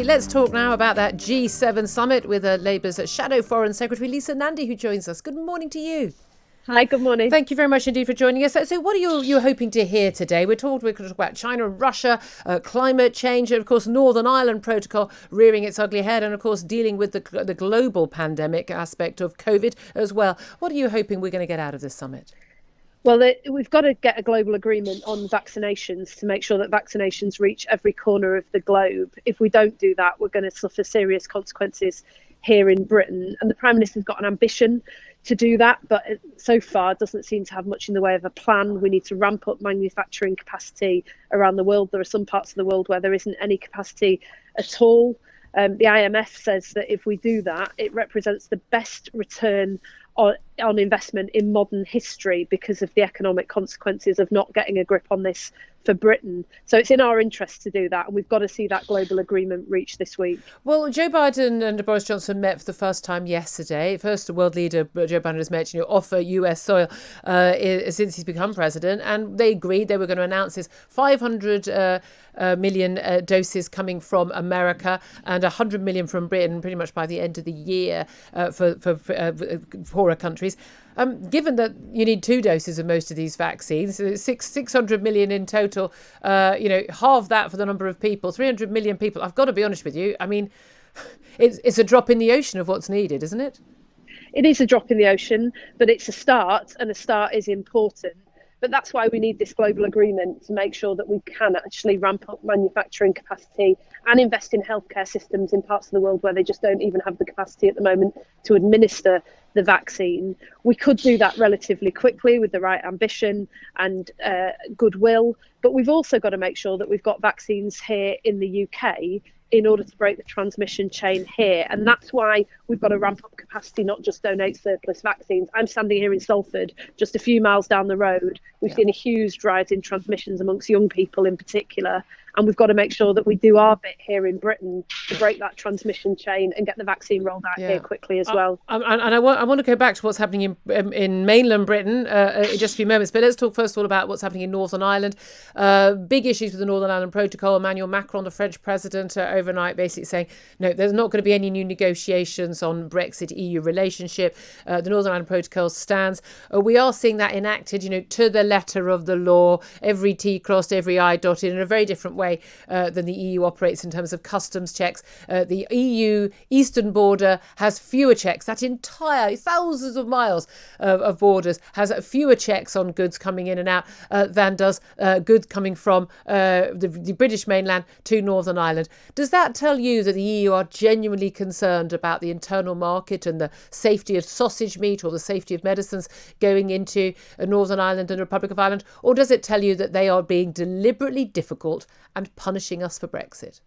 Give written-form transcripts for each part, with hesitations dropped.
Let's talk now about that G7 summit with Labour's Shadow Foreign Secretary Lisa Nandy, who joins us. Good morning to you. Hi, good morning. Thank you very much indeed for joining us. So what are you hoping to hear today? We're going to talk about China and Russia, climate change, and of course Northern Ireland Protocol rearing its ugly head, and of course dealing with the global pandemic aspect of COVID as well. What are you hoping we're going to get out of this summit? Well, we've got to get a global agreement on vaccinations to make sure that vaccinations reach every corner of the globe. If we don't do that, we're going to suffer serious consequences here in Britain. And the Prime Minister's got an ambition to do that, but so far doesn't seem to have much in the way of a plan. We need to ramp up manufacturing capacity around the world. There are some parts of the world where there isn't any capacity at all. The IMF says that if we do that, it represents the best return on investment in modern history because of the economic consequences of not getting a grip on this for Britain. So it's in our interest to do that, and we've got to see that global agreement reached this week. Well, Joe Biden and Boris Johnson met for the first time yesterday. First, the world leader Joe Biden has met off US soil since he's become president, and they agreed they were going to announce this 500 million doses coming from America and 100 million from Britain pretty much by the end of the year for poorer countries. Given that you need 2 doses of most of these vaccines, 600 million in total, half that for the number of people, 300 million people. I've got to be honest with you. I mean, it's a drop in the ocean of what's needed, isn't it? It is a drop in the ocean, but it's a start, and a start is important. But that's why we need this global agreement to make sure that we can actually ramp up manufacturing capacity and invest in healthcare systems in parts of the world where they just don't even have the capacity at the moment to administer the vaccine. We could do that relatively quickly with the right ambition and goodwill, but we've also got to make sure that we've got vaccines here in the UK in order to break the transmission chain here. And that's why we've got to ramp up capacity, not just donate surplus vaccines. I'm standing here in Salford, just a few miles down the road. We've seen a huge rise in transmissions amongst young people in particular. And we've got to make sure that we do our bit here in Britain to break that transmission chain and get the vaccine rolled out here quickly as well. And I want to go back to what's happening in mainland Britain in just a few moments. But let's talk first of all about what's happening in Northern Ireland. Big issues with the Northern Ireland Protocol. Emmanuel Macron, the French president, overnight basically saying, no, there's not going to be any new negotiations on Brexit EU relationship. The Northern Ireland Protocol stands. We are seeing that enacted, to the letter of the law, every T crossed, every I dotted, in a very different way than the EU operates in terms of customs checks. The EU eastern border has fewer checks. That entire thousands of miles of borders has fewer checks on goods coming in and out than does goods coming from the British mainland to Northern Ireland. Does that tell you that the EU are genuinely concerned about the internal market and the safety of sausage meat or the safety of medicines going into Northern Ireland and the Republic of Ireland? Or does it tell you that they are being deliberately difficult and punishing us for Brexit?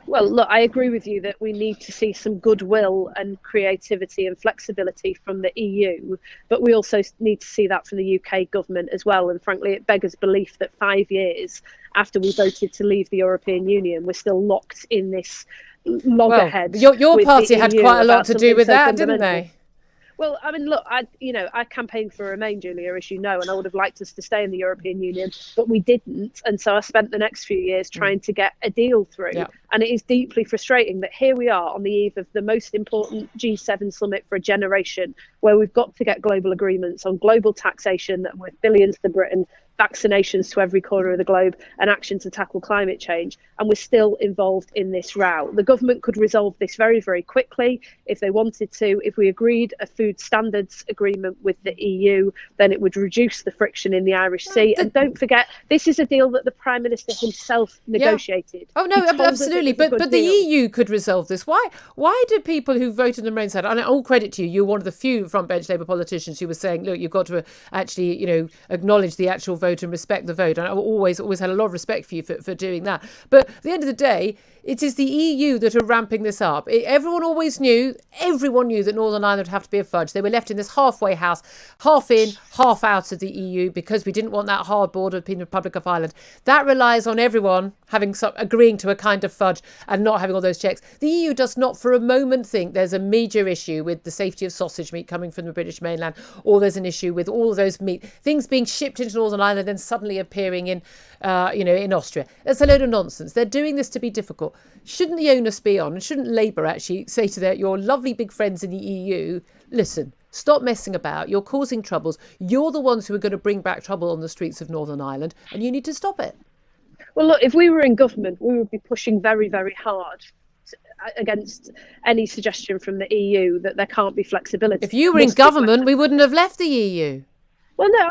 Well, look, I agree with you that we need to see some goodwill and creativity and flexibility from the EU, but we also need to see that from the UK government as well. And frankly, it beggars belief that 5 years after we voted to leave the European Union, we're still locked in this loggerhead. Your party had quite a lot to do with that, didn't they? Well, I mean, look, I campaigned for Remain, Julia, as you know, and I would have liked us to stay in the European Union, but we didn't. And so I spent the next few years trying to get a deal through. Yeah. And it is deeply frustrating that here we are on the eve of the most important G7 summit for a generation, where we've got to get global agreements on global taxation that are worth billions to Britain, vaccinations to every corner of the globe, and action to tackle climate change. And we're still involved in this row. The government could resolve this very, very quickly if they wanted to. If we agreed a food standards agreement with the EU, then it would reduce the friction in the Irish Sea. And don't forget, this is a deal that the Prime Minister himself negotiated. Oh, no, absolutely. But the EU could resolve this. Why do people who voted on the Remain side, and all credit to you, you're one of the few front-bench Labour politicians who were saying, look, you've got to actually, acknowledge the actual vote and respect the vote. And I've always had a lot of respect for you for doing that. But at the end of the day, it is the EU that are ramping this up. Everyone knew that Northern Ireland would have to be a fudge. They were left in this halfway house, half in, half out of the EU, because we didn't want that hard border between the Republic of Ireland. That relies on everyone agreeing to a kind of fudge and not having all those checks. The EU does not for a moment think there's a major issue with the safety of sausage meat coming from the British mainland, or there's an issue with all of those things being shipped into Northern Ireland Ireland, then suddenly appearing in, in Austria. That's a load of nonsense. They're doing this to be difficult. Shouldn't the onus be on, and shouldn't Labour actually say to your lovely big friends in the EU, listen, stop messing about. You're causing troubles. You're the ones who are going to bring back trouble on the streets of Northern Ireland, and you need to stop it. Well, look, if we were in government, we would be pushing very, very hard against any suggestion from the EU that there can't be flexibility. If you were in government, we wouldn't have left the EU. Well, no,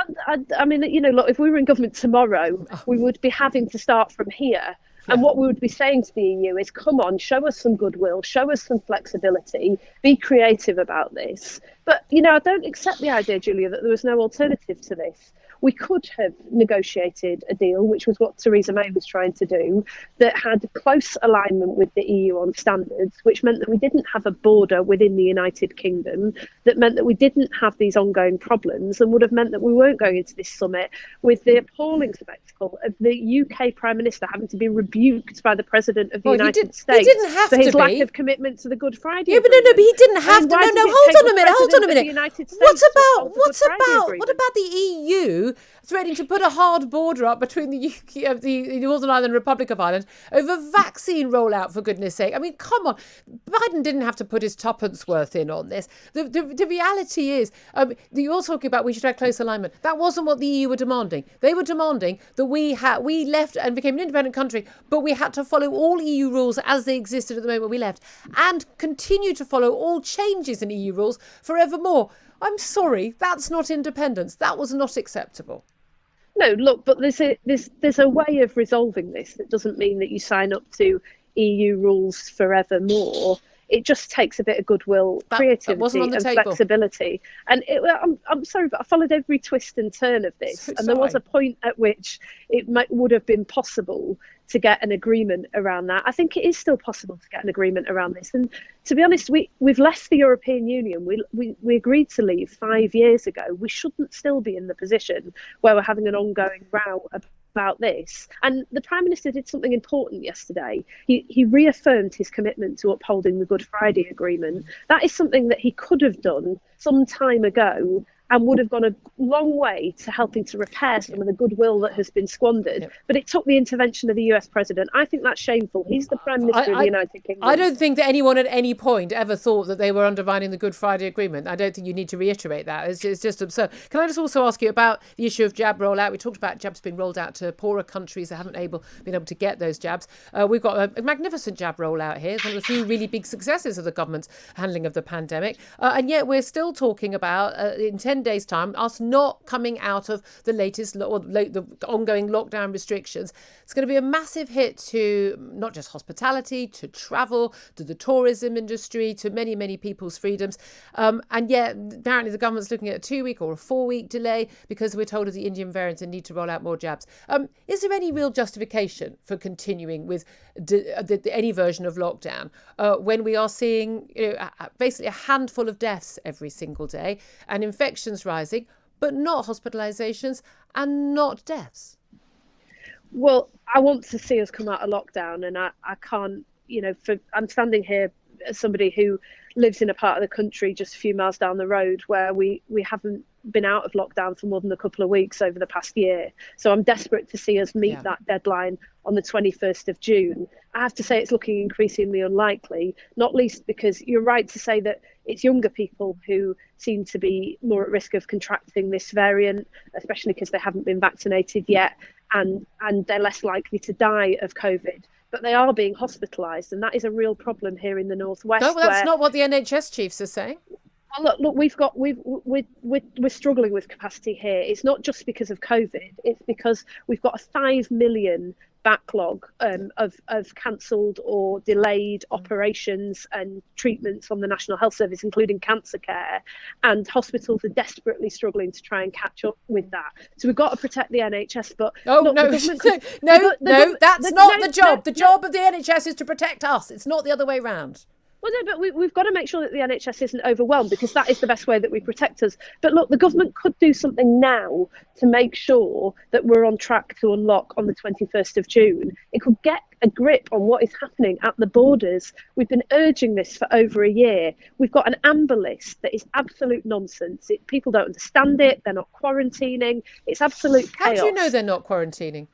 I mean, look, if we were in government tomorrow, we would be having to start from here. And what we would be saying to the EU is, come on, show us some goodwill, show us some flexibility, be creative about this. But, I don't accept the idea, Julia, that there was no alternative to this. We could have negotiated a deal, which was what Theresa May was trying to do, that had close alignment with the EU on standards, which meant that we didn't have a border within the United Kingdom, that meant that we didn't have these ongoing problems, and would have meant that we weren't going into this summit with the appalling spectacle of the UK Prime Minister having to be rebuked by the President of the United States for his lack of commitment to the Good Friday Agreement. But he didn't have to. Hold on a minute. What about the EU threatening to put a hard border up between the UK, the Northern Ireland Republic of Ireland over vaccine rollout, for goodness sake? I mean, come on. Biden didn't have to put his tuppence worth in on this. The reality is, you're talking about we should have close alignment. That wasn't what the EU were demanding. They were demanding that we left and became an independent country, but we had to follow all EU rules as they existed at the moment we left, and continue to follow all changes in EU rules forevermore. I'm sorry, that's not independence. That was not acceptable. No, look, but there's a way of resolving this that doesn't mean that you sign up to EU rules forevermore. It just takes a bit of goodwill, creativity and flexibility. And I'm sorry, but I followed every twist and turn of this. And there was a point at which it would have been possible to get an agreement around that. I think it is still possible to get an agreement around this. And to be honest, we've left the European Union. We agreed to leave 5 years ago. We shouldn't still be in the position where we're having an ongoing row about this. And the Prime Minister did something important yesterday. He reaffirmed his commitment to upholding the Good Friday Agreement. That is something that he could have done some time ago and would have gone a long way to helping to repair some of the goodwill that has been squandered. Yep. But it took the intervention of the US president. I think that's shameful. He's the Prime Minister of the United Kingdom. I don't think that anyone at any point ever thought that they were undermining the Good Friday Agreement. I don't think you need to reiterate that. It's just absurd. Can I just also ask you about the issue of jab rollout? We talked about jabs being rolled out to poorer countries that haven't been able to get those jabs. We've got a magnificent jab rollout here. It's one of the few really big successes of the government's handling of the pandemic. And yet we're still talking about, in 10 days' time, us not coming out of the latest the ongoing lockdown restrictions. It's going to be a massive hit to not just hospitality, to travel, to the tourism industry, to many, many people's freedoms. And yet, apparently, the government's looking at a 2-week or a 4-week delay because we're told of the Indian variant and need to roll out more jabs. Is there any real justification for continuing with any version of lockdown when we are seeing basically a handful of deaths every single day and infections rising, but not hospitalizations and not deaths? Well, I want to see us come out of lockdown, and I can't, I'm standing here as somebody who lives in a part of the country just a few miles down the road where we haven't been out of lockdown for more than a couple of weeks over the past year. So I'm desperate to see us meet that deadline on the 21st of June. I have to say it's looking increasingly unlikely, not least because you're right to say that it's younger people who seem to be more at risk of contracting this variant, especially because they haven't been vaccinated yet, and they're less likely to die of COVID. But they are being hospitalised, and that is a real problem here in the northwest. No, that's not what the NHS chiefs are saying. Well, look, we're struggling with capacity here. It's not just because of COVID. It's because we've got a 5 million backlog of cancelled or delayed operations and treatments on the National Health Service, including cancer care, and hospitals are desperately struggling to try and catch up with that. So we've got to protect the NHS, but that's not the job. The job of the NHS is to protect us. It's not the other way round. Well, no, but we've got to make sure that the NHS isn't overwhelmed, because that is the best way that we protect us. But look, the government could do something now to make sure that we're on track to unlock on the 21st of June. It could get a grip on what is happening at the borders. We've been urging this for over a year. We've got an amber list that is absolute nonsense. People don't understand it. They're not quarantining. It's absolute chaos. How do you know they're not quarantining?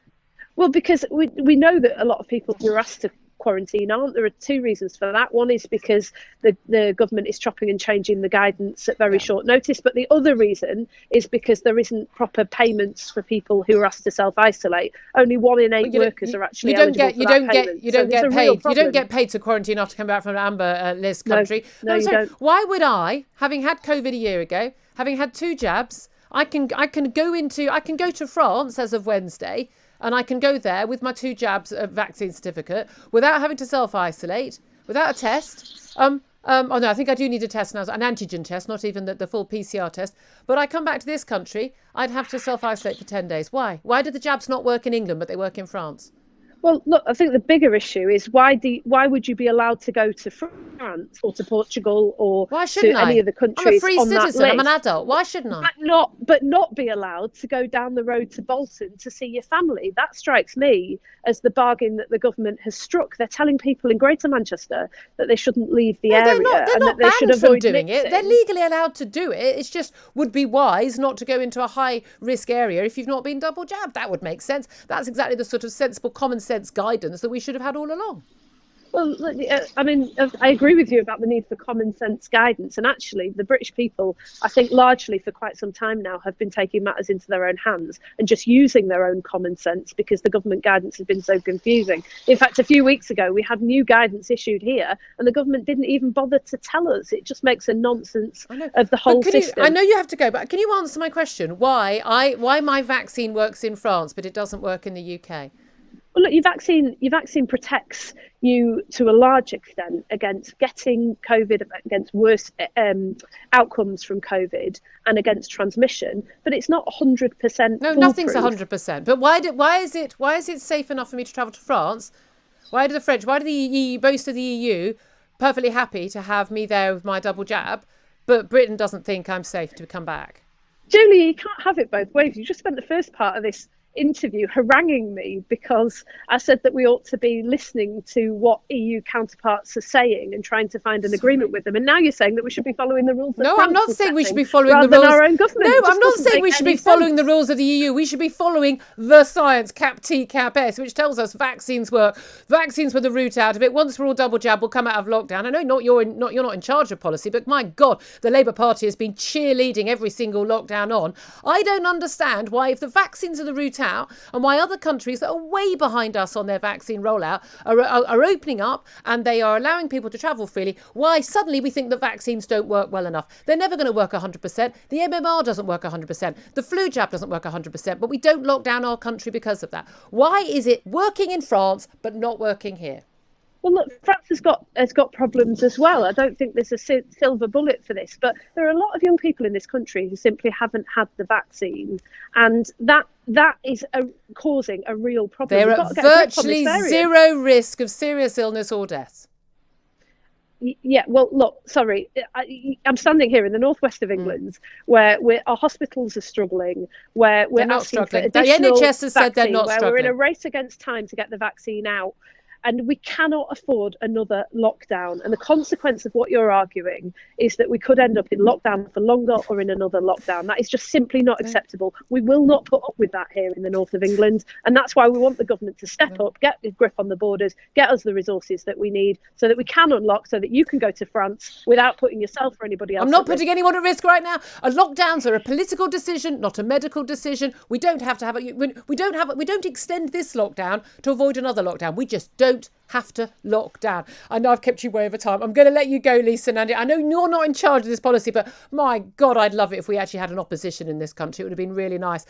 Well, because we know that a lot of people who are asked to quarantine aren't. There are two reasons for that. One is because the government is chopping and changing the guidance at very short notice, but the other reason is because there isn't proper payments for people who are asked to self-isolate. Only 1 in 8 workers are actually eligible for that payment. You don't get paid. You don't get paid to quarantine after coming back from an amber list country. No, you don't. Why would I, having had COVID a year ago, having had 2 jabs, I can go to France as of Wednesday, and I can go there with my 2 jabs vaccine certificate without having to self-isolate, without a test. Oh no, I think I do need a test now, an antigen test, not even the full PCR test. But I come back to this country, I'd have to self-isolate for 10 days. Why? Why do the jabs not work in England, but they work in France? Well, look, I think the bigger issue is why would you be allowed to go to France or to Portugal or to any of the countries? I'm a free citizen. I'm an adult. Why shouldn't I? But not be allowed to go down the road to Bolton to see your family. That strikes me as the bargain that the government has struck. They're telling people in Greater Manchester that they shouldn't leave the area they're and not that they should avoid doing mixing. it. They're legally allowed to do it. It's just would be wise not to go into a high risk area if you've not been double jabbed. That would make sense. That's exactly the sort of sensible common sense guidance that we should have had all along. Well, I mean, I agree with you about the need for common sense guidance. And actually, the British people, I think largely for quite some time now, have been taking matters into their own hands and just using their own common sense because the government guidance has been so confusing. In fact, a few weeks ago, we had new guidance issued here and the government didn't even bother to tell us. It just makes a nonsense of the whole system. I know you have to go, but can you answer my question? Why my vaccine works in France, but it doesn't work in the UK? Well, look, your vaccine protects you to a large extent against getting COVID, against worse outcomes from COVID, and against transmission. But it's not 100%. No, nothing's 100%. But why is it safe enough for me to travel to France? Why do the EU, most of the EU, perfectly happy to have me there with my double jab, but Britain doesn't think I'm safe to come back? Julie, you can't have it both ways. You just spent the first part of this interview haranguing me because I said that we ought to be listening to what EU counterparts are saying and trying to find an agreement with them. And now you're saying that we should be following the rules. No, I'm not saying we should be following the rules. Our own government. No, I'm not saying we should be following the rules of the EU. We should be following the science, cap T, cap S, which tells us vaccines work. Vaccines were the route out of it. Once we're all double jab, we'll come out of lockdown. I know you're not in charge of policy, but my God, the Labour Party has been cheerleading every single lockdown on. I don't understand why, if the vaccines are the route out, and why other countries that are way behind us on their vaccine rollout are opening up and they are allowing people to travel freely, why suddenly we think that vaccines don't work well enough. They're never going to work 100%. The MMR doesn't work 100%. The flu jab doesn't work 100%, but we don't lock down our country because of that. Why is it working in France but not working here? Well, look, France has got problems as well. I don't think there's a silver bullet for this, but there are a lot of young people in this country who simply haven't had the vaccine, and that is causing a real problem. They're at virtually zero risk of serious illness or death. Yeah, well, look, sorry, I'm standing here in the northwest of England where our hospitals are struggling, where we're not asking struggling. For the NHS has said they're not where struggling. We're in a race against time to get the vaccine out. And we cannot afford another lockdown. And the consequence of what you're arguing is that we could end up in lockdown for longer or in another lockdown. That is just simply not acceptable. We will not put up with that here in the north of England. And that's why we want the government to step up, get a grip on the borders, get us the resources that we need so that we can unlock, so that you can go to France without putting yourself or anybody else I'm not putting anyone at risk right now. Lockdowns are a political decision, not a medical decision. We don't have to have we don't extend this lockdown to avoid another lockdown. We just don't have to lock down. I know I've kept you way over time. I'm going to let you go, Lisa Nandy. I know you're not in charge of this policy, but my God, I'd love it if we actually had an opposition in this country. It would have been really nice.